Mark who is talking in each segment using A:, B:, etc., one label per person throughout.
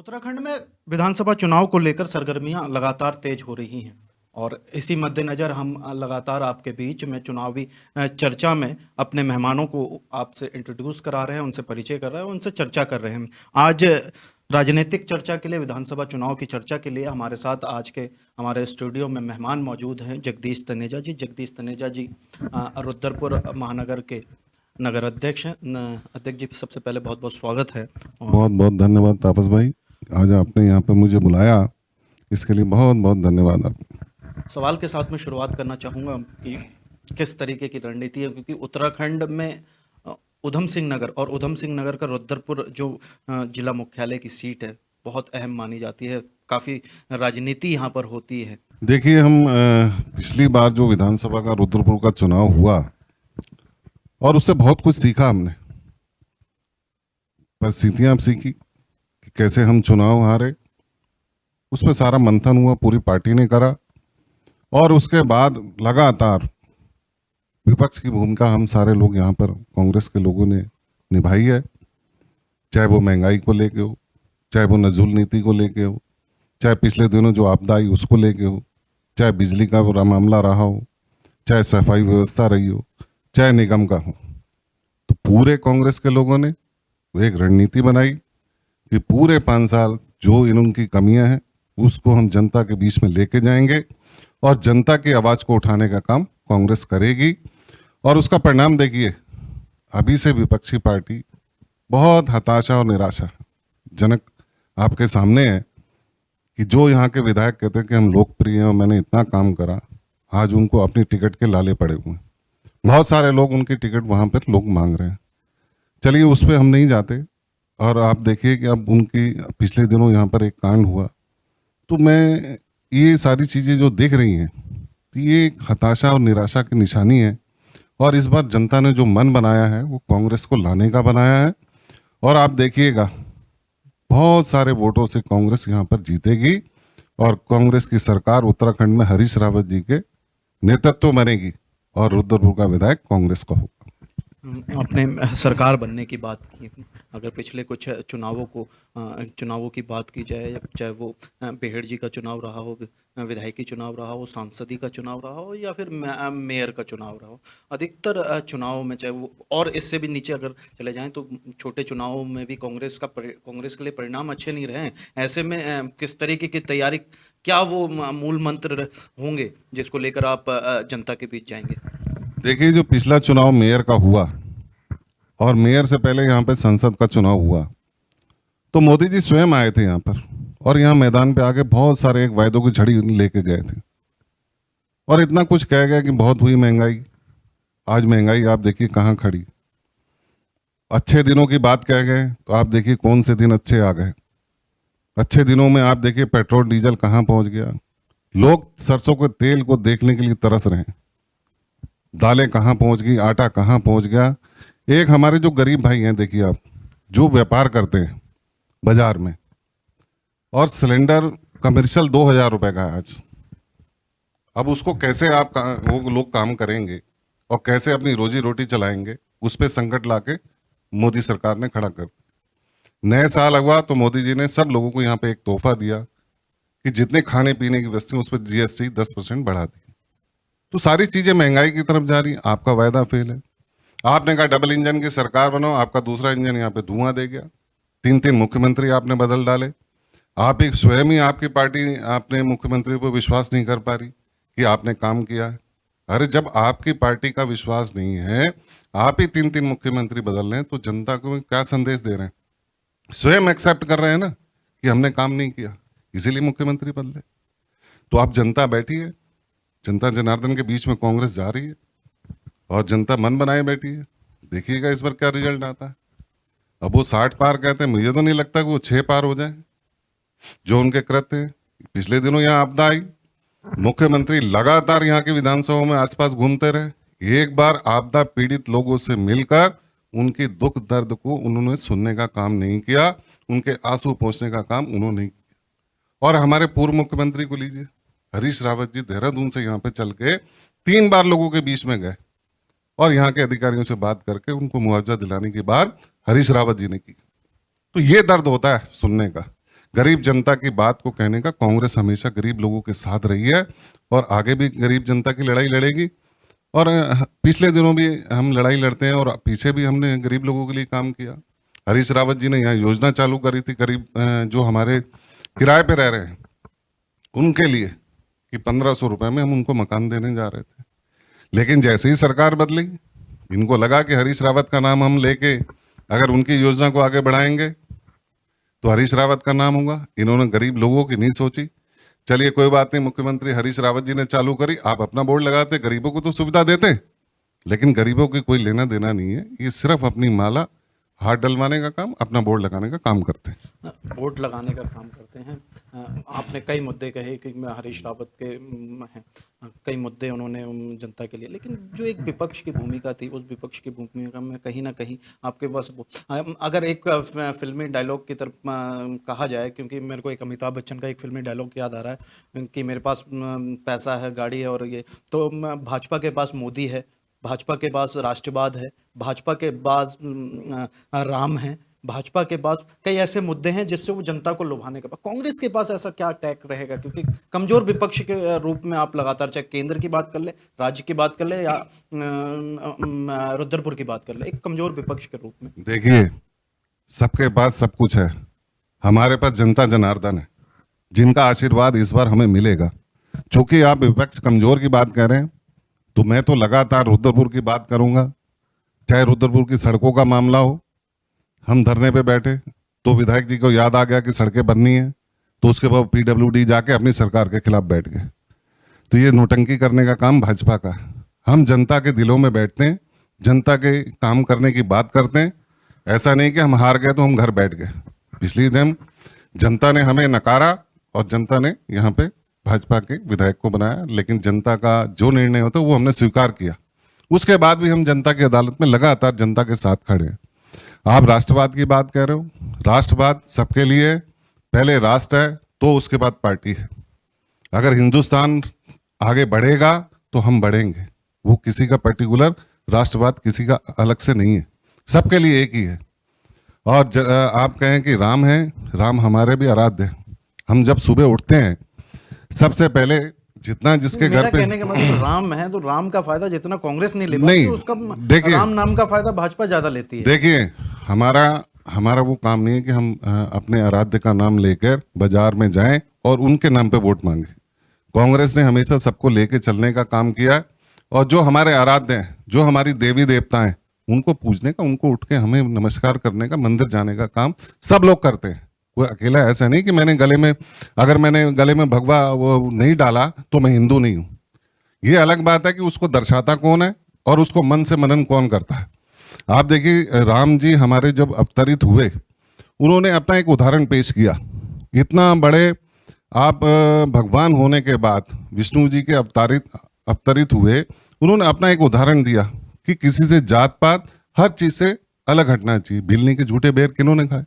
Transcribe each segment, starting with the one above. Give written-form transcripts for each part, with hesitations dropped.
A: उत्तराखंड में विधानसभा चुनाव को लेकर सरगर्मियां लगातार तेज हो रही हैं और इसी मद्देनज़र हम लगातार आपके बीच में चुनावी चर्चा में अपने मेहमानों को आपसे इंट्रोड्यूस करा रहे हैं, उनसे परिचय कर रहे हैं, उनसे चर्चा कर रहे हैं। आज राजनीतिक चर्चा के लिए, विधानसभा चुनाव की चर्चा के लिए हमारे साथ आज के हमारे स्टूडियो में मेहमान मौजूद हैं जगदीश तनेजा जी। जगदीश तनेजा जी रुद्रपुर महानगर के नगर अध्यक्ष हैं। अध्यक्ष जी, सबसे पहले बहुत बहुत स्वागत है।
B: बहुत बहुत धन्यवाद तापस भाई, आज आपने यहाँ पर मुझे बुलाया, इसके लिए बहुत बहुत धन्यवाद आपको।
A: सवाल के साथ में शुरुआत करना चाहूँगा कि किस तरीके की रणनीति है, क्योंकि उत्तराखंड में उधम सिंह नगर और उधम सिंह नगर का रुद्रपुर जो जिला मुख्यालय की सीट है बहुत अहम मानी जाती है, काफ़ी राजनीति यहाँ पर होती है।
B: देखिए, हम पिछली बार जो विधानसभा का रुद्रपुर का चुनाव हुआ और उससे बहुत कुछ सीखा हमने। परिस्थितियाँ सीखी कि कैसे हम चुनाव हारे, उसमें सारा मंथन हुआ, पूरी पार्टी ने करा और उसके बाद लगातार विपक्ष की भूमिका हम सारे लोग यहाँ पर कांग्रेस के लोगों ने निभाई है। चाहे वो महंगाई को लेके हो, चाहे वो नजूल नीति को लेके हो, चाहे पिछले दिनों जो आपदा आई उसको लेके हो, चाहे बिजली का मामला रहा हो, चाहे सफाई व्यवस्था रही हो, चाहे निगम का हो। तो पूरे कांग्रेस के लोगों ने एक रणनीति बनाई कि पूरे 5 साल जो इनकी कमियां हैं उसको हम जनता के बीच में लेके जाएंगे और जनता की आवाज़ को उठाने का काम कांग्रेस करेगी। और उसका परिणाम देखिए, अभी से विपक्षी पार्टी बहुत हताशा और निराशा जनक आपके सामने है कि जो यहाँ के विधायक कहते हैं कि हम लोकप्रिय हैं और मैंने इतना काम करा, आज उनको अपनी टिकट के लाले पड़े हुए हैं। बहुत सारे लोग उनकी टिकट वहाँ पर लोग मांग रहे हैं। चलिए, उस पर हम नहीं जाते। और आप देखिए कि अब उनकी पिछले दिनों यहाँ पर एक कांड हुआ, तो मैं ये सारी चीज़ें जो देख रही हैं तो ये एक हताशा और निराशा की निशानी है। और इस बार जनता ने जो मन बनाया है वो कांग्रेस को लाने का बनाया है। और आप देखिएगा, बहुत सारे वोटों से कांग्रेस यहाँ पर जीतेगी और कांग्रेस की सरकार उत्तराखंड में हरीश रावत जी के नेतृत्व बनेगी और रुद्रपुर का विधायक कांग्रेस का होगा।
A: अपने सरकार बनने की बात की, अगर पिछले कुछ चुनावों की बात की जाए, चाहे वो बेहड़ जी का चुनाव रहा हो, विधायकी चुनाव रहा हो, सांसदी का चुनाव रहा हो या फिर मेयर का चुनाव रहा हो, अधिकतर चुनाव में, चाहे वो और इससे भी नीचे अगर चले जाएं तो छोटे चुनावों में भी कांग्रेस के लिए परिणाम अच्छे नहीं रहे हैं। ऐसे में किस तरीके की तैयारी, क्या वो मूल मंत्र होंगे जिसको लेकर आप जनता के बीच जाएंगे?
B: देखिए, जो पिछला चुनाव मेयर का हुआ और मेयर से पहले यहाँ पे संसद का चुनाव हुआ, तो मोदी जी स्वयं आए थे यहाँ पर और यहाँ मैदान पे आके बहुत सारे एक वायदों की झड़ी लेके गए थे और इतना कुछ कह गया कि बहुत हुई महंगाई। आज महंगाई आप देखिए कहाँ खड़ी। अच्छे दिनों की बात कह गए तो आप देखिए कौन से दिन अच्छे आ गए। अच्छे दिनों में आप देखिए पेट्रोल डीजल कहाँ पहुँच गया। लोग सरसों के तेल को देखने के लिए तरस रहे हैं। दालें कहाँ पहुँच गई, आटा कहाँ पहुँच गया। एक हमारे जो गरीब भाई हैं, देखिए आप, जो व्यापार करते हैं बाजार में, और सिलेंडर कमर्शियल 2000 रुपए का है आज। अब उसको कैसे वो लोग काम करेंगे और कैसे अपनी रोजी रोटी चलाएंगे, उस पर संकट लाके मोदी सरकार ने खड़ा कर। नए साल हुआ तो मोदी जी ने सब लोगों को यहाँ पे एक तोहफा दिया कि जितने खाने पीने की वस्तु उस पर GST 10% बढ़ा दी। तो सारी चीजें महंगाई की तरफ जा रही। आपका वायदा फेल है। आपने कहा डबल इंजन की सरकार बनाओ, आपका दूसरा इंजन यहाँ पे धुआं दे गया। 3 मुख्यमंत्री आपने बदल डाले। आप एक स्वयं ही, आपकी पार्टी आपने मुख्यमंत्री पर विश्वास नहीं कर पा रही कि आपने काम किया है। अरे, जब आपकी पार्टी का विश्वास नहीं है, आप ही 3 मुख्यमंत्री बदल रहे हैं, तो जनता को क्या संदेश दे रहे हैं? स्वयं एक्सेप्ट कर रहे हैं ना कि हमने काम नहीं किया, इसीलिए मुख्यमंत्री बदले। तो आप जनता बैठी है, जनता जनार्दन के बीच में कांग्रेस जा रही है और जनता मन बनाए बैठी है। देखिएगा इस बार क्या रिजल्ट आता है। अब वो 60 पार कहते हैं, मुझे तो नहीं लगता कि वो 6 पार हो जाए। जो उनके कृत्य हैं, पिछले दिनों यहाँ आपदा आई, मुख्यमंत्री लगातार यहाँ की विधानसभा में आसपास घूमते रहे। एक बार आपदा पीड़ित लोगों से मिलकर उनके दुख दर्द को उन्होंने सुनने का काम नहीं किया, उनके आंसू पोंछने का काम उन्होंने नहीं किया। और हमारे पूर्व मुख्यमंत्री को लीजिए, हरीश रावत जी देहरादून से यहाँ पे चल के 3 बार लोगों के बीच में गए और यहाँ के अधिकारियों से बात करके उनको मुआवजा दिलाने की बात हरीश रावत जी ने की। तो ये दर्द होता है सुनने का। गरीब जनता की बात को कहने का कांग्रेस हमेशा गरीब लोगों के साथ रही है और आगे भी गरीब जनता की लड़ाई लड़ेगी। और पिछले दिनों भी हम लड़ाई लड़ते हैं और पीछे भी हमने गरीब लोगों के लिए काम किया। हरीश रावत जी ने यहाँ योजना चालू करी थी गरीब जो हमारे किराए पे रह रहे हैं उनके लिए कि 1500 रुपए में हम उनको मकान देने जा रहे थे। लेकिन जैसे ही सरकार बदली, इनको लगा कि हरीश रावत का नाम हम लेके अगर उनकी योजना को आगे बढ़ाएंगे तो हरीश रावत का नाम होगा। इन्होंने गरीब लोगों की नहीं सोची। चलिए कोई बात नहीं, मुख्यमंत्री हरीश रावत जी ने चालू करी, आप अपना बोर्ड लगाते, गरीबों को तो सुविधा देते, लेकिन गरीबों की कोई लेना देना नहीं है। ये सिर्फ अपनी माला हाथ डलवाने का काम, अपना बोर्ड लगाने का काम करते हैं।
A: वोट लगाने का काम करते हैं। आपने कई मुद्दे कहे कि हरीश रावत के हैं, कई मुद्दे उन्होंने जनता के लिए, लेकिन जो एक विपक्ष की भूमिका थी उस विपक्ष की भूमिका में कहीं ना कहीं आपके पास अगर एक फिल्मी डायलॉग की तरफ कहा जाए, क्योंकि मेरे को एक अमिताभ बच्चन का एक फिल्मी डायलॉग याद आ रहा है कि मेरे पास पैसा है, गाड़ी है और ये, तो भाजपा के पास मोदी है, भाजपा के पास राष्ट्रवाद है, भाजपा के पास राम है, भाजपा के पास कई ऐसे मुद्दे हैं जिससे वो जनता को लुभाने के बाद कांग्रेस के पास ऐसा क्या टैग रहेगा? क्योंकि कमजोर विपक्ष के रूप में आप लगातार, चाहे केंद्र की बात कर ले, राज्य की बात कर ले या रुद्रपुर की बात कर ले, एक कमजोर विपक्ष के रूप में।
B: देखिए, सबके पास सब कुछ है, हमारे पास जनता जनार्दन है जिनका आशीर्वाद इस बार हमें मिलेगा। चूंकि आप विपक्ष कमजोर की बात कर रहे हैं तो मैं तो लगातार रुद्रपुर की बात करूंगा। चाहे रुद्रपुर की सड़कों का मामला हो, हम धरने पे बैठे तो विधायक जी को याद आ गया कि सड़कें बननी है, तो उसके बाद पीडब्ल्यूडी जाके अपनी सरकार के खिलाफ बैठ गए। तो ये नोटंकी करने का काम भाजपा का। हम जनता के दिलों में बैठते हैं, जनता के काम करने की बात करते हैं। ऐसा नहीं कि हम हार गए तो हम घर बैठ गए। पिछली दिन जनता ने हमें नकारा और जनता ने यहाँ पे भाजपा के विधायक को बनाया, लेकिन जनता का जो निर्णय होता है वो हमने स्वीकार किया। उसके बाद भी हम जनता की अदालत में लगातार जनता के साथ खड़े हैं। आप राष्ट्रवाद की बात कह रहे हो, राष्ट्रवाद सबके लिए, पहले राष्ट्र है तो उसके बाद पार्टी है। अगर हिंदुस्तान आगे बढ़ेगा तो हम बढ़ेंगे, वो किसी का पर्टिकुलर राष्ट्रवाद किसी का अलग से नहीं है, सबके लिए एक ही है। और आप कहें कि राम है, राम हमारे भी आराध्य है। हम जब सुबह उठते हैं सबसे पहले जितना जिसके घर पे,
A: कहने का मतलब राम है तो राम का फायदा जितना कांग्रेस नहीं ले पाती,
B: नहीं,
A: उसका
B: देखिए,
A: राम नाम का फायदा भाजपा ज्यादा लेती है।
B: देखिए, हमारा वो काम नहीं है कि हम अपने आराध्य का नाम लेकर बाजार में जाएं और उनके नाम पे वोट मांगे। कांग्रेस ने हमेशा सबको लेके चलने का काम किया और जो हमारे आराध्य हैं, जो हमारी देवी देवता हैं, उनको पूजने का, उनको उठ के हमें नमस्कार करने का, मंदिर जाने का काम सब लोग करते हैं। कोई अकेला ऐसा नहीं कि अगर मैंने गले में भगवा वो नहीं डाला तो मैं हिंदू नहीं हूं। ये अलग बात है कि उसको दर्शाता कौन है और उसको मन से मनन कौन करता है। आप देखिए, राम जी हमारे जब अवतरित हुए, उन्होंने अपना एक उदाहरण पेश किया। इतना बड़े आप भगवान होने के बाद विष्णु जी के अवतरित हुए, उन्होंने अपना एक उदाहरण दिया कि किसी से जात पात हर चीज से अलग हटना चाहिए। बिल्ली के झूठे बेर किन्होंने खाए?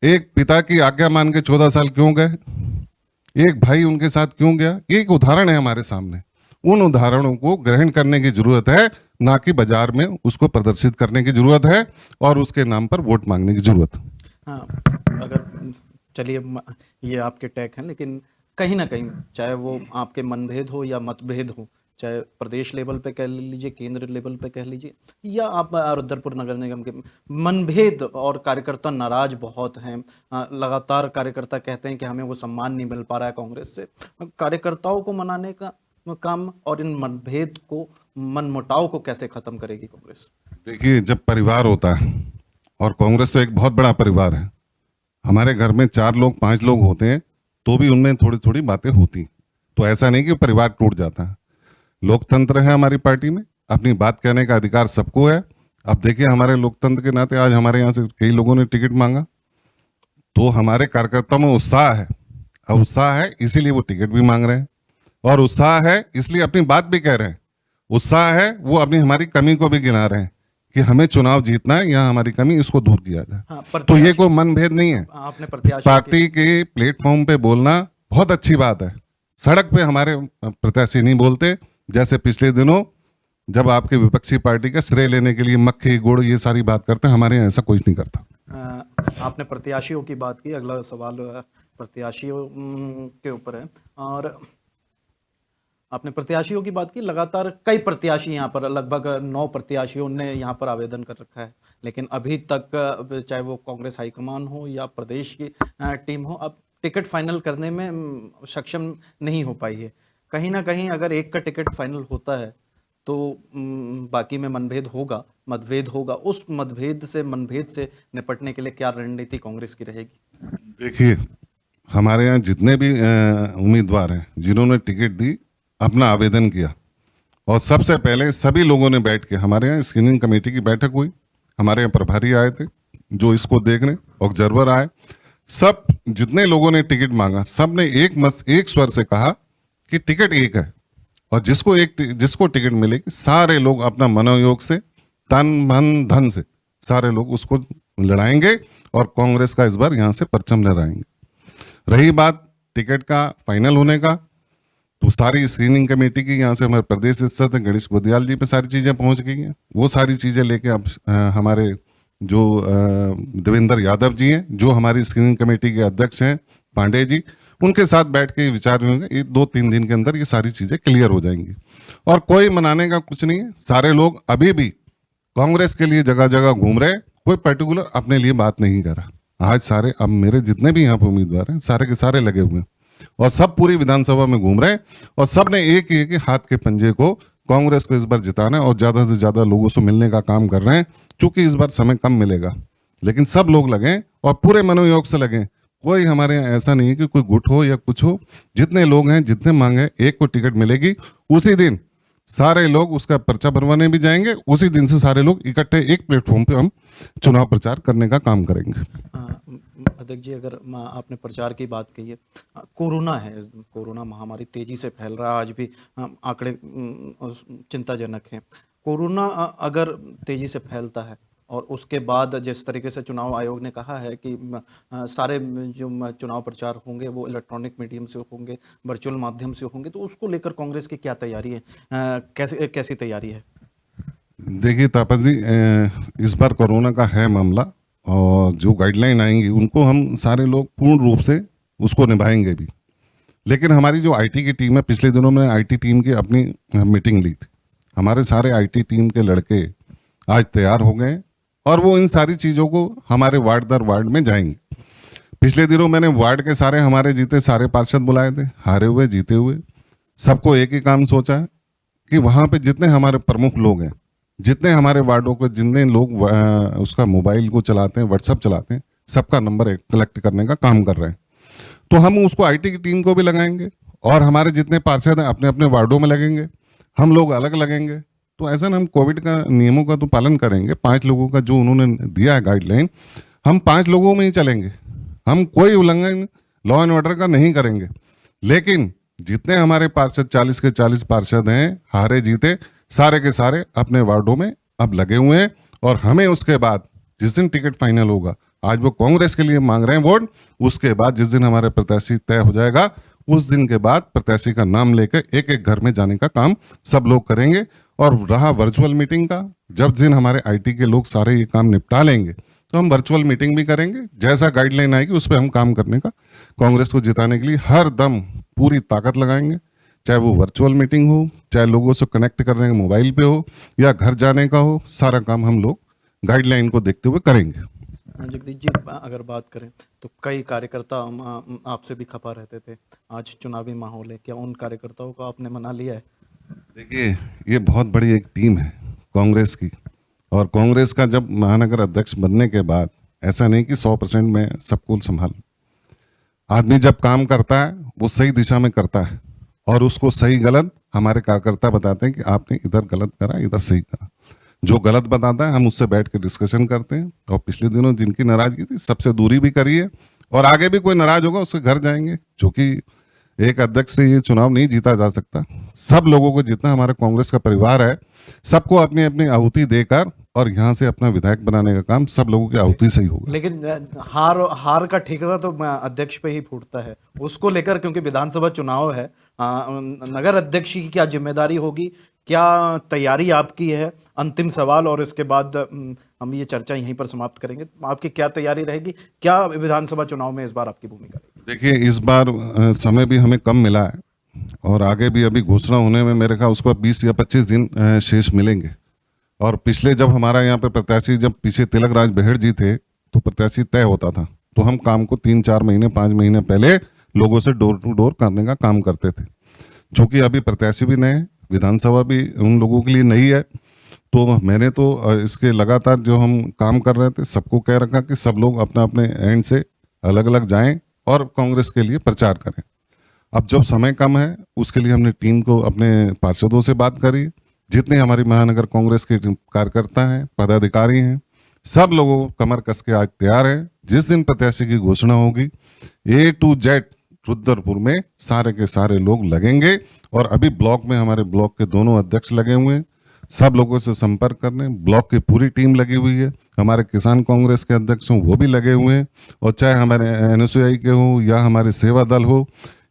B: एक पिता की आज्ञा मान के 14 साल क्यों गए? एक भाई उनके साथ क्यों गया? ये एक उदाहरण है हमारे सामने। उन उदाहरणों को ग्रहण करने की जरूरत है, ना कि बाजार में उसको प्रदर्शित करने की जरूरत है और उसके नाम पर वोट मांगने की जरूरत है।
A: हाँ, अगर चलिए ये आपके टैग हैं, लेकिन कहीं ना कहीं चाहे वो आपके मनभेद हो या मतभेद हो, चाहे प्रदेश लेवल पे कह लीजिए, केंद्र लेवल पे कह लीजिए, या आप रुद्रपुर नगर निगम के, मनभेद और कार्यकर्ता नाराज बहुत हैं। लगातार कार्यकर्ता कहते हैं कि हमें वो सम्मान नहीं मिल पा रहा है कांग्रेस से। कार्यकर्ताओं को मनाने का काम और इन मनभेद को, मनमुटाव को कैसे खत्म करेगी कांग्रेस?
B: देखिए, जब परिवार होता है, और कांग्रेस तो एक बहुत बड़ा परिवार है, हमारे घर में 4 लोग 5 लोग होते हैं तो भी उनमें थोड़ी थोड़ी बातें होती, तो ऐसा नहीं कि परिवार टूट जाता है। लोकतंत्र है हमारी पार्टी में, अपनी बात कहने का अधिकार सबको है। अब देखिए, हमारे लोकतंत्र के नाते आज हमारे यहाँ से कई लोगों ने टिकट मांगा, तो हमारे कार्यकर्ताओं में उत्साह है। अब उत्साह है इसीलिए वो टिकट भी मांग रहे हैं, और उत्साह है इसलिए अपनी बात भी कह रहे हैं। उत्साह है वो अपनी हमारी कमी को भी गिना रहे हैं कि हमें चुनाव जीतना है, यहाँ हमारी कमी, इसको दूर किया जाए।
A: हाँ,
B: तो ये कोई मनभेद नहीं है।
A: आपने प्रत्याशी
B: पार्टी के प्लेटफॉर्म पे बोलना बहुत अच्छी बात है। सड़क पे हमारे प्रत्याशी नहीं बोलते, जैसे पिछले दिनों जब आपके विपक्षी पार्टी का श्रेय लेने के लिए मक्खी गुड़ ये सारी बात करते हैं, हमारे यहाँ ऐसा कुछ नहीं करता।
A: आपने प्रत्याशियों की बात की, अगला सवाल प्रत्याशियों के ऊपर है। और आपने प्रत्याशियों की बात की, लगातार कई प्रत्याशी यहाँ पर, लगभग 9 प्रत्याशियों ने यहाँ पर आवेदन कर रखा है, लेकिन अभी तक चाहे वो कांग्रेस हाईकमान हो या प्रदेश की टीम हो, अब टिकट फाइनल करने में सक्षम नहीं हो पाई है। कहीं ना कहीं अगर एक का टिकट फाइनल होता है तो बाकी में मतभेद होगा। उस मनभेद से निपटने के लिए क्या रणनीति कांग्रेस की रहेगी?
B: देखिए, हमारे यहाँ जितने भी उम्मीदवार हैं जिन्होंने टिकट दी, अपना आवेदन किया, और सबसे पहले सभी लोगों ने बैठ के, हमारे यहाँ स्क्रीनिंग कमेटी की बैठक हुई, हमारे यहाँ प्रभारी आए थे जो इसको देखने, ऑब्जर्वर आए, सब जितने लोगों ने टिकट मांगा सब ने एक स्वर से कहा कि टिकट एक है, और जिसको टिकट मिलेगी सारे लोग अपना मनोयोग से, तन मन धन से सारे लोग उसको लड़ाएंगे और कांग्रेस का इस बार यहाँ से परचम लहराएंगे। रही बात टिकट का फाइनल होने का, तो सारी स्क्रीनिंग कमेटी की यहाँ से हमारे प्रदेश सदस्य गणेश गोदियाल जी पे सारी चीज़ें पहुँच गई हैं। वो सारी चीज़ें लेके अब हमारे जो देवेंद्र यादव जी हैं, जो हमारी स्क्रीनिंग कमेटी के अध्यक्ष हैं, पांडे जी, उनके साथ बैठ के विचार होंगे। 2-3 दिन के अंदर ये सारी चीज़ें क्लियर हो जाएंगी और कोई मनाने का कुछ नहीं है। सारे लोग अभी भी कांग्रेस के लिए जगह जगह घूम रहे, कोई पर्टिकुलर अपने लिए बात नहीं कर रहा। आज सारे, अब मेरे जितने भी यहाँ पर उम्मीदवार हैं सारे के सारे लगे हुए हैं और सब पूरी विधानसभा में घूम रहे हैं और सब ने एक ही हाथ के पंजे को कांग्रेस को इस बार जिताना है और ज्यादा से ज्यादा लोगों से मिलने का काम कर रहे हैं। चूंकि इस बार समय कम मिलेगा, लेकिन सब लोग लगे और पूरे मनोयोग से लगे। कोई हमारे यहाँ ऐसा नहीं है कि कोई गुट हो या कुछ हो। जितने लोग हैं, जितने मांगे, एक को टिकट मिलेगी, उसी दिन सारे लोग उसका पर्चा भरवाने भी जाएंगे। उसी दिन से सारे लोग इकट्ठे एक प्लेटफॉर्म पे हम चुनाव प्रचार करने का काम करेंगे।
A: अध्यक्ष जी, अगर आपने प्रचार की बात कही है, कोरोना है, कोरोना महामारी तेजी से फैल रहा है, आज भी आंकड़े चिंताजनक हैं। कोरोना अगर तेजी से फैलता है और उसके बाद जिस तरीके से चुनाव आयोग ने कहा है कि सारे जो चुनाव प्रचार होंगे वो इलेक्ट्रॉनिक मीडियम से होंगे, वर्चुअल माध्यम से होंगे, तो उसको लेकर कांग्रेस की क्या तैयारी है, कैसी तैयारी है?
B: देखिए तापस जी, इस बार कोरोना का है मामला और जो गाइडलाइन आएंगी उनको हम सारे लोग पूर्ण रूप से उसको निभाएंगे भी। लेकिन हमारी जो आईटी की टीम है, पिछले दिनों में आईटी टीम की अपनी मीटिंग ली थी। हमारे सारे आईटी टीम के लड़के आज तैयार हो गए और वो इन सारी चीज़ों को हमारे वार्ड दर वार्ड में जाएंगे। पिछले दिनों मैंने वार्ड के सारे हमारे जीते सारे पार्षद बुलाए थे, हारे हुए जीते हुए, सबको एक ही काम सोचा है कि वहाँ पे जितने हमारे प्रमुख लोग हैं, जितने हमारे वार्डों को जितने लोग उसका मोबाइल को चलाते हैं, व्हाट्सएप चलाते हैं, सबका नंबर कलेक्ट करने का काम कर रहे हैं। तो हम उसको आईटी की टीम को भी लगाएंगे और हमारे जितने पार्षद हैं अपने अपने वार्डों में लगेंगे, हम लोग अलग लगेंगे। तो ऐसा ना, हम कोविड का नियमों का तो पालन करेंगे। 5 लोगों का जो उन्होंने दिया है गाइडलाइन, हम 5 लोगों में ही चलेंगे। हम कोई उल्लंघन लॉ एंड ऑर्डर का नहीं करेंगे। लेकिन जितने हमारे पार्षद 40 के 40 पार्षद हैं, हारे जीते, सारे के सारे अपने वार्डों में अब लगे हुए हैं और हमें उसके बाद जिस दिन टिकट फाइनल होगा, आज वो कांग्रेस के लिए मांग रहे हैं वोट, उसके बाद जिस दिन हमारे प्रत्याशी तय हो जाएगा, उस दिन के बाद प्रत्याशी का नाम लेकर एक एक घर में जाने का काम सब लोग करेंगे। और रहा वर्चुअल मीटिंग का, जब दिन हमारे आईटी के लोग सारे ये काम निपटा लेंगे तो हम वर्चुअल मीटिंग भी करेंगे। जैसा गाइडलाइन आएगी उस पर हम काम करने का, कांग्रेस को जिताने के लिए हर दम पूरी ताकत लगाएंगे। चाहे वो वर्चुअल मीटिंग हो, चाहे लोगों से कनेक्ट करने का मोबाइल पे हो या घर जाने का हो, सारा काम हम लोग गाइडलाइन को देखते हुए करेंगे।
A: जगदीश जी, अगर बात करें तो कई कार्यकर्ता आपसे भी खफा रहते थे। आज चुनावी माहौल है, क्या उन कार्यकर्ताओं को आपने मना लिया है?
B: देखिए, ये बहुत बड़ी एक टीम है कांग्रेस की, और कांग्रेस का जब महानगर अध्यक्ष बनने के बाद ऐसा नहीं कि 100% मैं सबको संभाल। आदमी जब काम करता है वो सही दिशा में करता है और उसको सही गलत हमारे कार्यकर्ता बताते हैं कि आपने इधर गलत करा, इधर सही करा। जो गलत बताता है हम उससे बैठ के डिस्कशन करते हैं और पिछले दिनों जिनकी नाराजगी थी सबसे दूरी भी करी है और आगे भी कोई नाराज होगा उसके घर जाएंगे। क्योंकि एक अध्यक्ष से ये चुनाव नहीं जीता जा सकता। सब लोगों को, जितना हमारा कांग्रेस का परिवार है, सबको अपनी अपनी आहुति देकर और यहाँ से अपना विधायक बनाने का काम सब लोगों की आहुति से ही होगा।
A: लेकिन हार का ठिकाना तो अध्यक्ष पे ही फूटता है। उसको लेकर, क्योंकि विधानसभा चुनाव है, नगर अध्यक्ष की क्या जिम्मेदारी होगी, क्या तैयारी आपकी है? अंतिम सवाल, और इसके बाद हम ये चर्चा यहीं पर समाप्त करेंगे। आपकी क्या तैयारी रहेगी? क्या विधानसभा चुनाव में इस बार आपकी भूमिका रहेगी?
B: देखिए, इस बार समय भी हमें कम मिला है और आगे भी अभी घोषणा होने में मेरे ख्याल उसको 20 या 25 दिन शेष मिलेंगे। और पिछले जब हमारा यहाँ पे प्रत्याशी, जब पीछे तिलक राज बेहड़ जी थे तो प्रत्याशी तय होता था, तो हम काम को 3-4 महीने 5 महीने पहले लोगों से डोर टू डोर करने का काम करते थे। चूँकि अभी प्रत्याशी भी नए, विधानसभा भी उन लोगों के लिए नई है, तो मैंने तो इसके लगातार जो हम काम कर रहे थे सबको कह रखा कि सब लोग अपना अपने एंड से अलग अलग जाएं और कांग्रेस के लिए प्रचार करें। अब जब समय कम है, उसके लिए हमने टीम को, अपने पार्षदों से बात करी, जितने हमारी महानगर कांग्रेस के कार्यकर्ता हैं, पदाधिकारी हैं, सब लोगों को कमर कस के आज तैयार है। जिस दिन प्रत्याशी की घोषणा होगी, A to Z रुद्रपुर में सारे के सारे लोग लगेंगे। और अभी ब्लॉक में हमारे ब्लॉक के दोनों अध्यक्ष लगे हुए हैं, सब लोगों से संपर्क करने, ब्लॉक की पूरी टीम लगी हुई है। हमारे किसान कांग्रेस के अध्यक्ष हों वो भी लगे हुए हैं, और चाहे हमारे NSUI के हो या हमारे सेवा दल हो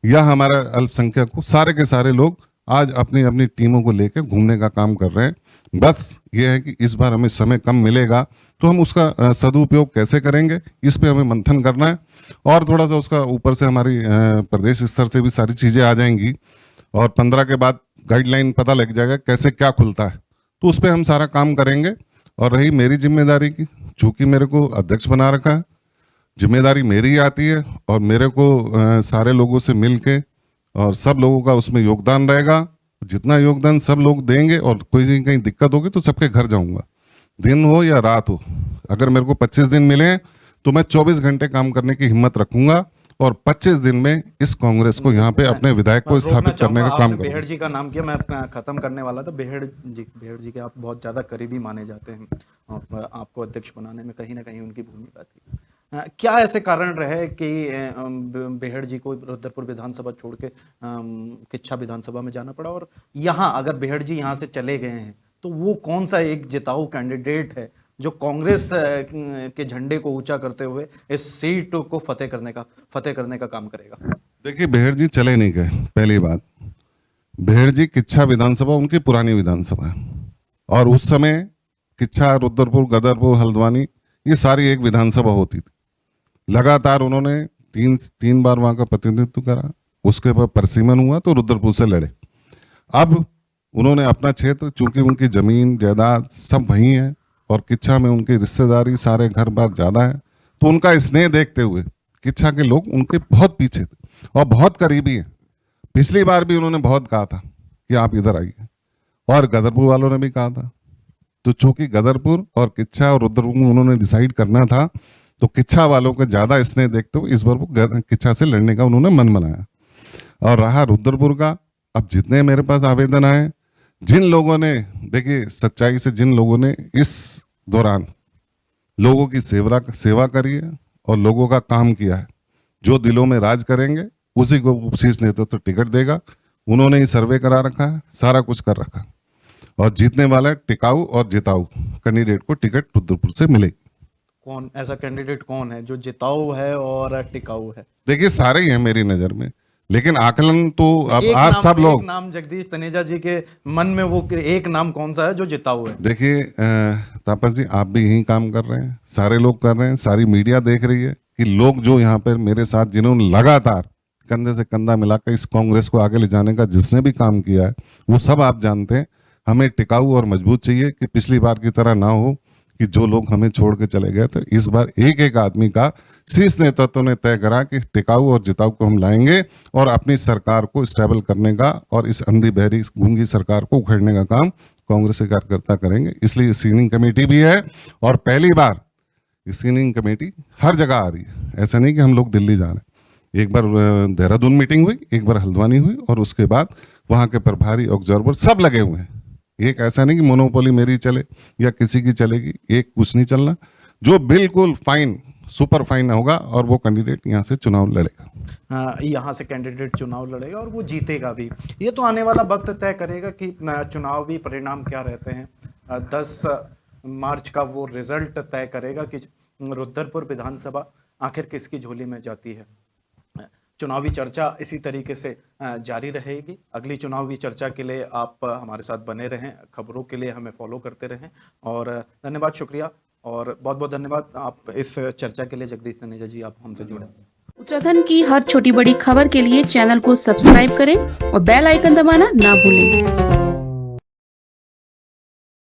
B: या हमारा अल्पसंख्यक हो, सारे के सारे लोग आज अपनी अपनी टीमों को लेकर घूमने का काम कर रहे हैं। बस ये है कि इस बार हमें समय कम मिलेगा, तो हम उसका सदुपयोग कैसे करेंगे, इस पे हमें मंथन करना है। और थोड़ा सा उसका ऊपर से हमारी प्रदेश स्तर से भी सारी चीज़ें आ जाएंगी, और 15 के बाद गाइडलाइन पता लग जाएगा कैसे क्या खुलता है, तो उस पर हम सारा काम करेंगे। और रही मेरी जिम्मेदारी की, चूँकि मेरे को अध्यक्ष बना रखा है, जिम्मेदारी मेरी आती है, और मेरे को सारे लोगों से मिल के और सब लोगों का उसमें योगदान रहेगा। जितना योगदान सब लोग देंगे, और कोई कहीं दिक्कत होगी तो सबके घर जाऊंगा, दिन हो या रात हो। अगर मेरे को 25 दिन मिले तो मैं 24 घंटे काम करने की हिम्मत रखूंगा, और 25 दिन में इस कांग्रेस को यहाँ पे अपने विधायक को स्थापित करने का काम करूंगा।
A: बेहड़ जी का नाम किया, मैं अपना खत्म करने वाला था। बेहड़ जी के आप बहुत ज़्यादा करीबी माने जाते हैं, और आपको अध्यक्ष बनाने में कहीं ना कहीं उनकी भूमिका थी। क्या ऐसे कारण रहे कि बेहड़ जी को रुद्रपुर विधानसभा छोड़ के किच्छा विधानसभा में जाना पड़ा? और यहाँ अगर बेहड़ जी यहाँ से चले गए हैं तो वो कौन सा एक जिताऊ कैंडिडेट है जो कांग्रेस के झंडे को ऊंचा करते हुए इस सीट को फतेह करने का काम करेगा?
B: देखिए, बेहड़ जी चले नहीं गए। पहली बात, बेहड़ जी किच्छा विधानसभा उनकी पुरानी विधानसभा है, और उस समय किच्छा, रुद्रपुर, गदरपुर, हल्द्वानी, ये सारी एक विधानसभा होती थी। लगातार उन्होंने तीन बार वहां का प्रतिनिधित्व करा, उसके बाद परसीमन हुआ तो रुद्रपुर से लड़े। अब उन्होंने अपना क्षेत्र, चूंकि उनकी जमीन जायदाद सब वहीं है, और किच्छा में उनकी रिश्तेदारी, सारे घर बार ज्यादा है, तो उनका स्नेह देखते हुए किच्छा के लोग उनके बहुत पीछे थे और बहुत करीबी हैं। पिछली बार भी उन्होंने बहुत कहा था कि आप इधर आइए, और गदरपुर वालों ने भी कहा था। तो चूंकि गदरपुर और किच्छा और रुद्रपुर में उन्होंने डिसाइड करना था, तो किच्छा वालों को ज्यादा स्नेह देखते हुए इस बार वो किच्छा से लड़ने का उन्होंने मन बनाया। और रहा रुद्रपुर का, अब जितने मेरे पास आवेदन आए, जिन लोगों ने, देखिए सच्चाई से, जिन लोगों ने इस दौरान लोगों की सेवा करी है और लोगों का काम किया है, जो दिलों में राज करेंगे उसी को शीर्ष नेतृत्व तो टिकट देगा। उन्होंने ही सर्वे करा रखा है, सारा कुछ कर रखा, और जीतने वाला टिकाऊ और जिताऊ कैंडिडेट को टिकट रुद्रपुर से मिलेगी।
A: कौन ऐसा कैंडिडेट कौन है जो जिताऊ है और टिकाऊ है?
B: देखिए, सारे ही हैं मेरी नजर में, लेकिन आकलन तो अब आप सब लोग,
A: एक नाम जगदीश तनेजा जी के मन में, वो एक नाम कौन सा है जो जिताऊ है?
B: देखिए तापस जी, आप भी यही काम कर रहे हैं, सारे लोग कर रहे हैं, सारी मीडिया देख रही है कि लोग जो यहाँ पर मेरे साथ, जिन्होंने लगातार कंधे से कंधा मिलाकर इस कांग्रेस को आगे ले जाने का जिसने भी काम किया है, वो सब आप जानते हैं। हमें टिकाऊ और मजबूत चाहिए, कि पिछली बार की तरह ना हो कि जो लोग हमें छोड़ के चले गए। तो इस बार एक एक आदमी का शीर्ष नेतृत्व ने तय करा कि टिकाऊ और जिताऊ को हम लाएंगे, और अपनी सरकार को स्टेबल करने का और इस अंधी बहरी गूंगी सरकार को उखेड़ने का काम कांग्रेस के कार्यकर्ता करेंगे। इसलिए स्क्रीनिंग कमेटी भी है, और पहली बार स्क्रीनिंग कमेटी हर जगह आ रही है। ऐसा नहीं कि हम लोग दिल्ली जा रहे हैं। एक बार देहरादून मीटिंग हुई, एक बार हल्द्वानी हुई, और उसके बाद वहाँ के प्रभारी ऑब्जर्वर सब लगे हुए हैं। एक ऐसा नहीं कि मोनोपोली मेरी चले या किसी की चलेगी, एक कुछ नहीं चलना। जो बिल्कुल फाइन, सुपर फाइन होगा, और वो कैंडिडेट यहाँ से चुनाव लड़ेगा।
A: यहाँ से कैंडिडेट चुनाव लड़ेगा और वो जीतेगा भी। ये तो आने वाला वक्त तय करेगा कि चुनावी परिणाम क्या रहते हैं। 10 मार्च का वो रिजल्ट तय करेगा कि रुद्रपुर विधानसभा आखिर किसकी झोली में जाती है। चुनावी चर्चा इसी तरीके से जारी रहेगी। अगली चुनावी चर्चा के लिए आप हमारे साथ बने रहें, खबरों के लिए हमें फॉलो करते रहें। और धन्यवाद, शुक्रिया और बहुत बहुत धन्यवाद आप इस चर्चा के लिए। जगदीश तनेजा जी, आप हमसे जुड़े।
C: उत्तराखंड की हर छोटी बड़ी खबर के लिए चैनल को सब्सक्राइब करें और बेल आइकन दबाना ना भूलें।